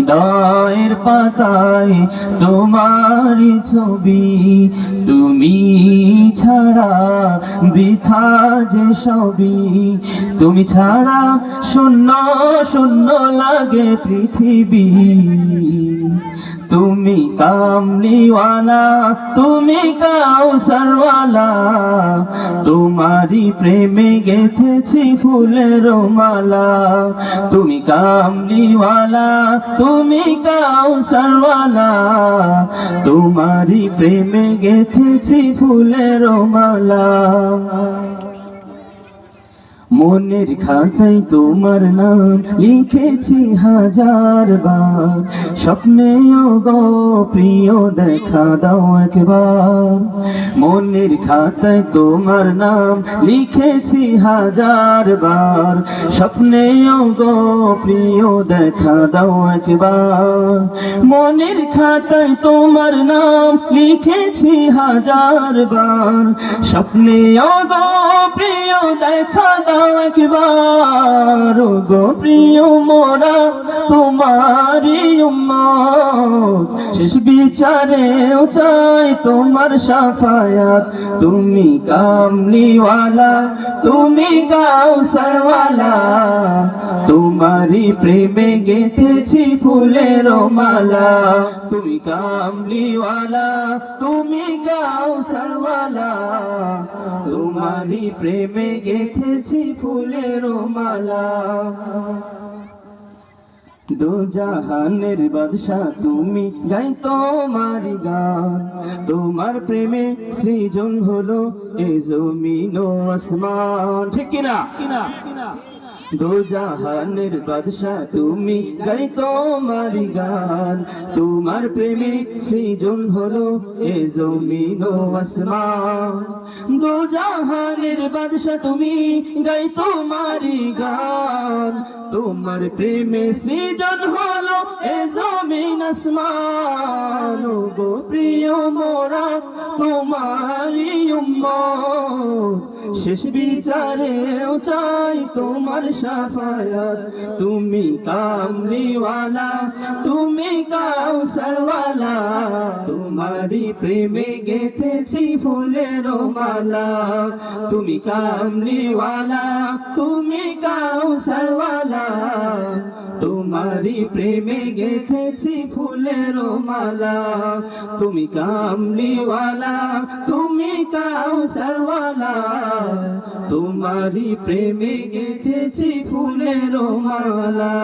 হৃদয়ের পাতায় তোমারই ছবি, তুমি ছাড়া বৃথা যে সবই, তুমি ছাড়া শূন্য শূন্য লাগে পৃথিবী। তুমি কামলিওয়ালা, তুমি কাউসারওয়ালা, তোমারই প্রেমে গেথেছি ফুলের মালা। তুমি কামলিওয়ালা, তুমি কাউসারওয়ালা, তোমারই প্রেমে গেথেছি ফুলের মালা। মনের খাতায় তোমার নাম লিখেছি হাজার বার, স্বপ্নেও গো প্রিয় দেখা দাও একবার। মনের খাতায় তোমার নাম লিখেছি হাজার বার, স্বপ্নেও গো প্রিয় দেখা দাও একবার। মনের খাতায় তোমার নাম লিখেছি হাজার বার, স্বপ্নেও গো প্রিয় দেখা দাও একবার। গো প্রিয় মোরা তোমারই উম্মত, শেষ বিচারেও চাই তোমার শাফায়াত। তুমি কামলিওয়ালা, তুমি কাউসারওয়ালা, তোমারই প্রেমে গেথেছি ফুলের মালা। তুমি কামলিওয়ালা, তুমি কাউসারওয়ালা, তোমারই প্রেমে গেথেছি ফুলের মালা। দো জাহানের বাদশা তুমি, গাই তোমারই গান। তোমার প্রেমে সৃজন হলো এ জমিন ও আসমান, ঠিক কিনা? দো জাহানের বাদশা তুমি, গাই তোমারই গান। তোমার প্রেমে সৃজন হলো এ জমিন ও আসমান। দো জাহানের বাদশা তুমি, গাই তোমারই গান। তোমার প্রেমে সৃজন হলো এ জমিন আসমান। গো প্রিয় মোরা তোমারই উম্মত, শেষ বিচারেও চাই তোমার শাফায়াত। তুমি কামলিওয়ালা, তুমি কাউসারওয়ালা, তোমারই প্রেমে গেথেছি ফুলের মালা। তুমি কামলিওয়ালা, তুমি কাউসারওয়ালা, তোমারই প্রেমে গেথেছি ফুলের মালা। তুমি কামলিওয়ালা, তুমি কাউসারওয়ালা, তোমারই প্রেমে গেথেছি ফুলের মালা।